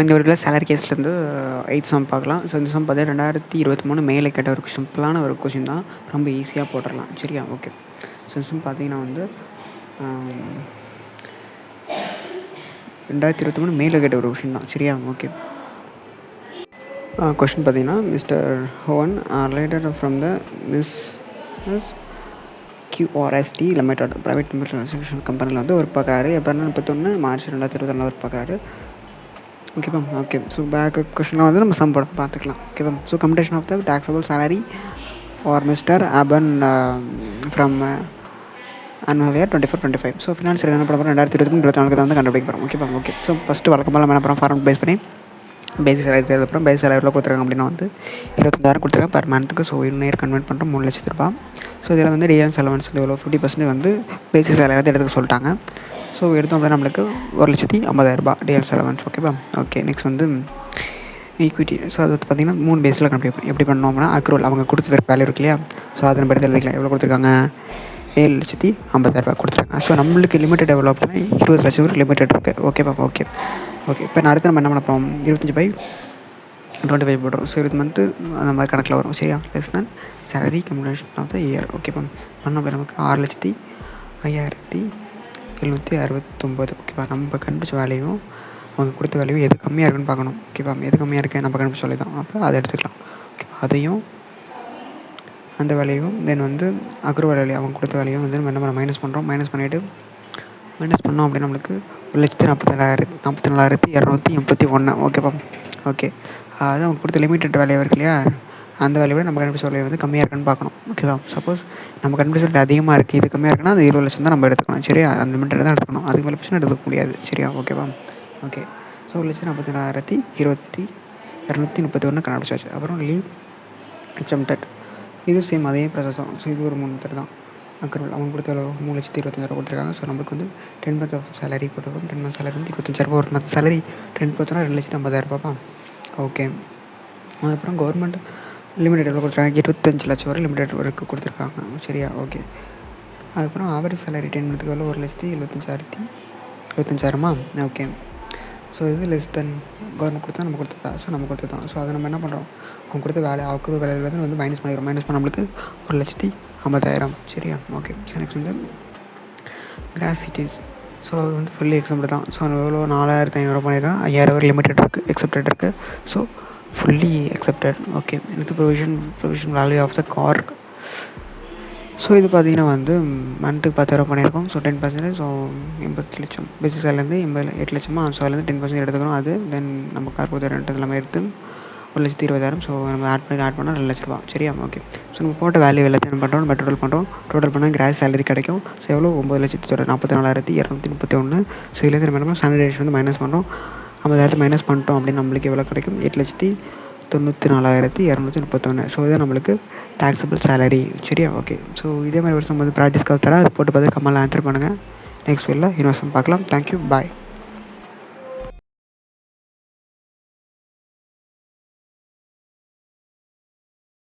இந்த ஒரு salary கேஸ்லேருந்து 8th some பார்க்கலாம். ஸோ இந்த சம் பார்த்தீங்கன்னா 2023 மேல கேட்ட ஒரு சிம்பிளான ஒரு கொஷின் தான். ரொம்ப ஈஸியாக போட்டுடலாம். சரியா? ஓகே. ஸோ இந்த சம் பார்த்தீங்கன்னா வந்து 2023 மேல கேட்ட ஒரு கொஷின் தான். சரியா? ஓகே. கொஷின் பார்த்தீங்கன்னா மிஸ்டர் ஹோவன் லேட்டர் ஃப்ரம் த மிஸ் QRST லிமிடெட் ப்ரைவேட் லிமிடெட் கம்பெனியில் வந்து ஒர்க் பார்க்குறாரு. எப்போ 31 மார்ச் 2024 ஒர்க் பார்க்குறாரு. ஓகேப்பா. ஓகே. ஸோ பேக் கொஷினில் வந்து நம்ம சம் போட பார்த்துக்கலாம். ஓகேப்பா. So computation of the taxable salary for mister அபன் from annual year 24-25. So financial என்ன பண்ண போகிறோம் 2023-24 தான் வந்து கண்டுபிடிக்க போகிறோம். ஓகேப்பா. ஓகே. ஸோ ஃபஸ்ட்டு வழக்கமாக நம்ம என்ன பண்ணுறோம் ஃபார்ம் பேஸ் பண்ணி பேசிக் சேலரி தேர்ந்தெடுப்போம். பேசிக் சேலரி எவ்வளோ கொடுத்துருக்காங்க அப்படின்னா வந்து 25,000 கொடுத்துருக்காங்க பர் மந்த்துக்கு. ஸோ இன்னும் இயர் கன்வெர்ட் பண்ணுறோம் 3 லட்சத்து ரூபா. ஸோ இதில் வந்து டிஎன்ஸ் அலவன்ஸ் வந்து எவ்வளோ 50% வந்து பேசிக் சேலரி வந்து எடுத்துக்க சொல்லிட்டாங்க. ஸோ எடுத்தோம் அப்படின்னா நம்மளுக்கு 1,50,000 டிஎன்ஸ் அலவன்ஸ். ஓகேப்பா. ஓகே. நெக்ஸ்ட் வந்து ஈக்விட்டி. ஸோ அது வந்து பார்த்திங்கன்னா 3 பேஸில் கண்டுபிடிப்போம். எப்படி பண்ணோம் அப்படின்னா அக்ரூவல் அவங்க கொடுத்துருக்க வேல்யூ இருக்கு இல்லையா? ஸோ அதை நம்ம எடுத்து எழுதிக்கலாம். எவ்வளோ கொடுத்துருக்காங்க 7,50,000 கொடுத்துருக்காங்க. ஸோ நம்மளுக்கு லிமிட்டட் எவ்வளோ அப்படின்னா 20 லட்சம் ஒரு லிமிட்டட் இருக்குது. ஓகேப்பா. ஓகே. ஓகே. இப்போ நான் அடுத்து நம்ம என்ன பண்ண போகிறோம் 25/25 போடுறோம். ஸோ இது மந்த்து அந்த மாதிரி கணக்கில் வரும். சரியா? லெஸ் தான் salary commutation of the year. ஓகேப்பா. பண்ண அப்படி நமக்கு 6,05,769. ஓகேப்பா. நம்ம கண்டுபிடிச்ச வேலையும் அவங்க கொடுத்த வேலையும் எது கம்மியாக இருக்குன்னு பார்க்கணும். ஓகேப்பா. எது கம்மியாக இருக்குது நம்ம கண்டுபிடிச்ச வேலை தான். அப்போ அதை எடுத்துக்கலாம். ஓகேப்பா. அதையும் அந்த வேலையும் தென் வந்து அக்ரூவல் வேலையும் அவங்க கொடுத்த வேலையும் வந்து நம்ம என்ன பண்ண மைனஸ் பண்ணுறோம். மைனஸ் பண்ணோம் அப்படின்னா நம்மளுக்கு 1,44,281. ஓகேப்பா. ஓகே. அதாவது அவங்க கொடுத்த லிமிட்டட் வேலையாக இருக்கு இல்லையா? அந்த வேலையை விட நம்ம கண்டுபிடிச்ச வேலையை வந்து கம்மியாக இருக்குன்னு பார்க்கணும். ஓகேவா? சப்போஸ் நம்ம கண்டுபிடிச்ச வேலை அதிகமாக இருக்குது இது கம்மியாக இருக்குன்னா அது 20 லட்சம் தான் நம்ம எடுத்துக்கணும். சரியா? அந்த லிமிட்டட் தான் எடுத்துக்கணும். அதுக்கு மேலே பிரச்சனை எடுத்துக்க முடியாது. சரியா? ஓகேவா? ஓகே. ஸோ 1,44,231 கண்டுபிடிச்சாச்சு. அப்புறம் லீவ் எக்ஸம்டட். இது சேம் அதே ப்ராசஸ் தான். ஸோ இது ஒரு 3 மெத்தட் தான். அக்ரூவல் அவங்க கொடுத்த 3,25,000 கொடுத்துருக்காங்க. ஸோ நம்மளுக்கு வந்து 10 மந்த் ஆஃப் சேலரி போட்டுருக்கோம். 10 மந்த் சேலரி வந்து 25,000 ஒரு மந்த் சேலரி 10 போச்சுன்னா 2,50,000 ஓகே. அதுக்கப்புறம் கவர்மெண்ட் லிமிடெட் எவ்வளோ கொடுத்துருக்காங்க 25 லட்சம் வரை லிமிடெட் வரைக்கும் கொடுத்துருக்காங்க. சரியா? ஓகே. அதுக்கப்புறம் ஆவரேஜ் சேலரி 10 மந்த்துக்கு எவ்வளோ 1,75,000 ஓகே. ஸோ இது லெஸ் தென் கவர்மெண்ட் கொடுத்தா நம்ம கொடுத்துருக்கா. ஸோ நம்ம கொடுத்துருக்கோம். ஸோ அதை நம்ம என்ன பண்ணுறோம் அவங்க கொடுத்த வேலை அக்ரூவல் வேலையில் வந்து மைனஸ் பண்ணிக்கிறோம். மைனஸ் பண்ண நம்மளுக்கு 1,50,000. சரியா? ஓகே. ஸோ நெக்ஸ்ட் வந்து கிராசிட்டிஸ். ஸோ அது வந்து ஃபுல்லி எக்ஸம்ப்ட் தான். ஸோ எவ்வளோ 4,500 பண்ணியிருக்காங்க. 5,000 வரை லிமிட்டட் இருக்குது எக்ஸப்டட் இருக்குது. So fully exempted. ஓகே. அடுத்து provision value of the car. So இது பார்த்திங்கன்னா வந்து மந்த்துக்கு 10,000 பண்ணியிருக்கோம். ஸோ 10%. ஸோ 80 லட்சம் பேசிக் சேலரிலேருந்து 8 லட்சமாக. ஸோ அதுலேருந்து 10% எடுத்துக்கிறோம். அது தென் நம்ம கார் கொடுத்த ரெண்ட் எல்லாமே எடுத்து 1,20,000. ஸோ நம்ம ஆட் பண்ணால் 2 லட்ச ரூபா. சரியா? ஓகே. ஸோ நம்ம போட்ட வேல்யூ எல்லாத்தையும் என்ன பண்ணுறோம் நம்ம டோட்டல் பண்ணால் கிராஸ் சேலரி கிடைக்கும். ஸோ எவ்வளோ 9,44,231. ஸோ இதுலேருந்து நம்ம என்ன ஸ்டாண்டர்டைசேஷன் வந்து மைனஸ் பண்ணுறோம். 50,000 மைனஸ் பண்ணிட்டோம் அப்படின்னு நம்மளுக்கு எவ்வளோ கிடைக்கும் 8,94,231. ஸோ இதான் நம்மளுக்கு டாக்ஸபிள் சேலரி. சரியா? ஓகே. ஸோ இதே மாதிரி வருஷம் வந்து ப்ராக்டிஸ்க்காக தரேன். அதை போட்டு பார்த்து கமெண்ட்டில் ஆன்சர் பண்ணுங்கள். நெக்ஸ்ட் வீடியோவில் இன்னொரு பார்க்கலாம். தேங்க்யூ. பாய்.